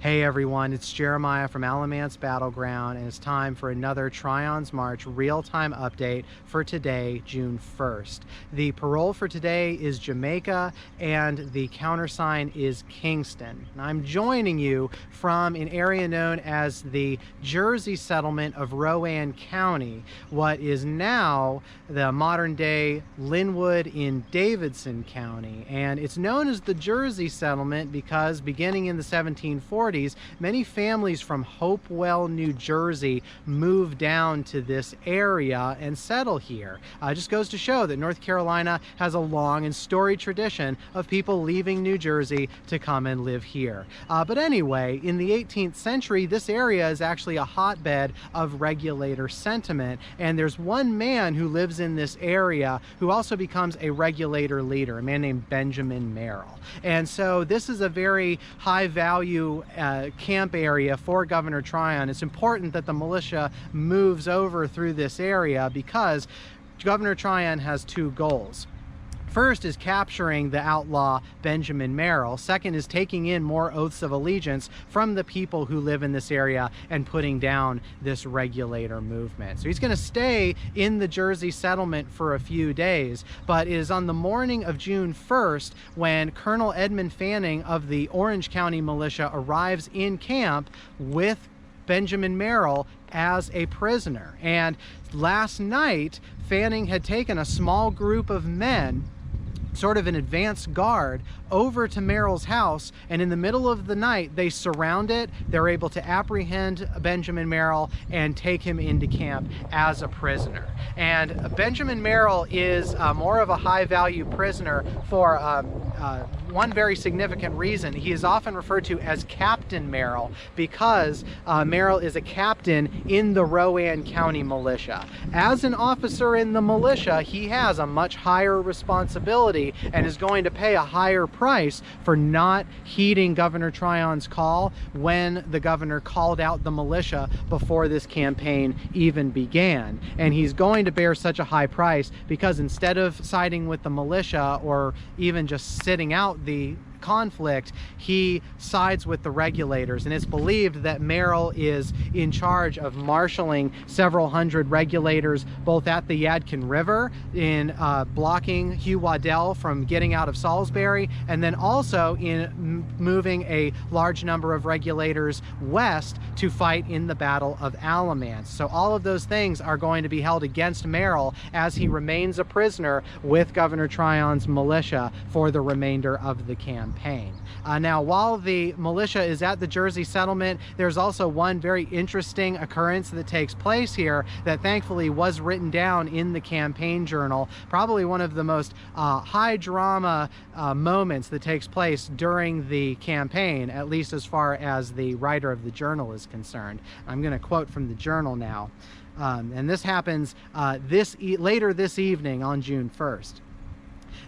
Hey everyone, it's Jeremiah from Alamance Battleground, and it's time for another Tryon's March real-time update for today, June 1st. The parole for today is Jamaica, and the countersign is Kingston. And I'm joining you from an area known as the Jersey settlement of Rowan County, what is now the modern-day Linwood in Davidson County. And it's known as the Jersey settlement because beginning in the 1740s, many families from Hopewell, New Jersey moved down to this area and settle here. It just goes to show that North Carolina has a long and storied tradition of people leaving New Jersey to come and live here. But anyway, in the 18th century, this area is actually a hotbed of Regulator sentiment, and there's one man who lives in this area who also becomes a Regulator leader, a man named Benjamin Merrill. And so this is a very high value camp area for Governor Tryon. It's important that the militia moves over through this area because Governor Tryon has two goals. First is capturing the outlaw Benjamin Merrill. Second is taking in more oaths of allegiance from the people who live in this area and putting down this Regulator movement. So he's going to stay in the Jersey settlement for a few days, but it is on the morning of June 1st when Colonel Edmund Fanning of the Orange County Militia arrives in camp with Benjamin Merrill as a prisoner. And last night, Fanning had taken a small group of men, sort of an advance guard, over to Merrill's house, and in the middle of the night they surround it. They're able to apprehend Benjamin Merrill and take him into camp as a prisoner. And Benjamin Merrill is more of a high value prisoner for one very significant reason. He is often referred to as Captain Merrill because Merrill is a captain in the Rowan County Militia. As an officer in the militia, he has a much higher responsibility and is going to pay a higher price for not heeding Governor Tryon's call when the governor called out the militia before this campaign even began. And he's going to bear such a high price because instead of siding with the militia or even just sitting out the conflict, he sides with the Regulators, and it's believed that Merrill is in charge of marshaling several hundred Regulators both at the Yadkin River in blocking Hugh Waddell from getting out of Salisbury, and then also in moving a large number of Regulators west to fight in the Battle of Alamance. So all of those things are going to be held against Merrill as he remains a prisoner with Governor Tryon's militia for the remainder of the campaign. Now, while the militia is at the Jersey settlement, there's also one very interesting occurrence that takes place here that thankfully was written down in the campaign journal, probably one of the most high drama moments that takes place during the campaign, at least as far as the writer of the journal is concerned. I'm going to quote from the journal now, and this happens later this evening on June 1st.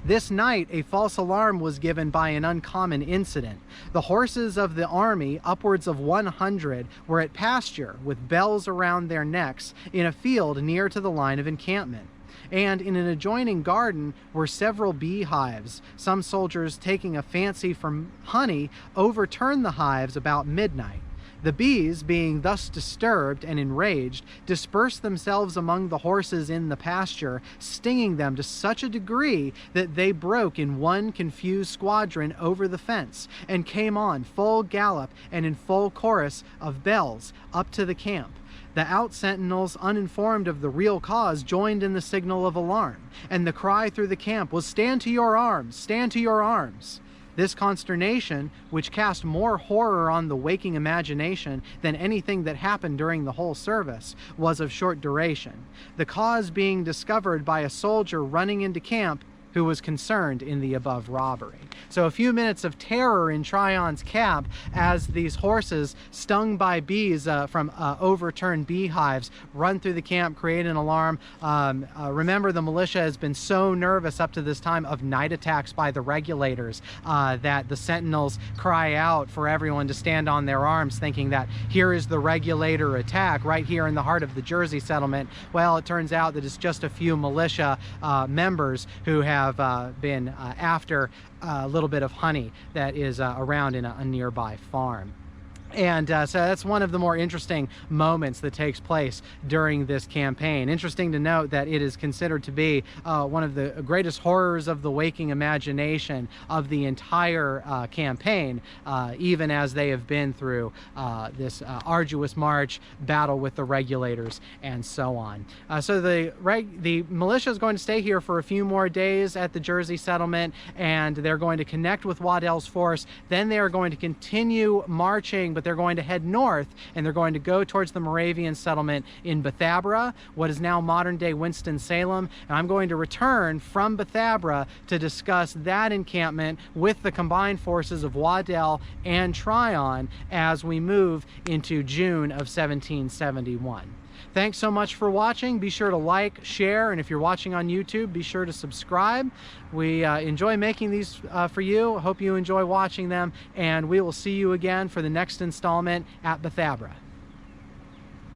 This night, a false alarm was given by an uncommon incident. The horses of the army, upwards of 100, were at pasture with bells around their necks in a field near to the line of encampment. And in an adjoining garden were several beehives. Some soldiers, taking a fancy for honey, overturned the hives about midnight. The bees, being thus disturbed and enraged, dispersed themselves among the horses in the pasture, stinging them to such a degree that they broke in one confused squadron over the fence, and came on full gallop and in full chorus of bells up to the camp. The out-sentinels, uninformed of the real cause, joined in the signal of alarm, and the cry through the camp was, "Stand to your arms! Stand to your arms!" This consternation, which cast more horror on the waking imagination than anything that happened during the whole service, was of short duration, the cause being discovered by a soldier running into camp who was concerned in the above robbery. So a few minutes of terror in Tryon's camp as these horses, stung by bees from overturned beehives, run through the camp, create an alarm. Remember, the militia has been so nervous up to this time of night attacks by the Regulators that the sentinels cry out for everyone to stand on their arms, thinking that here is the Regulator attack right here in the heart of the Jersey settlement. Well, it turns out that it's just a few militia members who have been after a little bit of honey that is around in a nearby farm. And so that's one of the more interesting moments that takes place during this campaign. Interesting to note that it is considered to be one of the greatest horrors of the waking imagination of the entire campaign, even as they have been through this arduous march, battle with the regulators, and so on. So the militia is going to stay here for a few more days at the Jersey settlement, and they're going to connect with Waddell's force. Then they are going to continue marching, but they're going to head north, and they're going to go towards the Moravian settlement in Bethabara, what is now modern-day Winston-Salem. And I'm going to return from Bethabara to discuss that encampment with the combined forces of Waddell and Tryon as we move into June of 1771. Thanks so much for watching. Be sure to like, share, and if you're watching on YouTube, be sure to subscribe. We enjoy making these for you. Hope you enjoy watching them, and we will see you again for the next installment at Bethabara.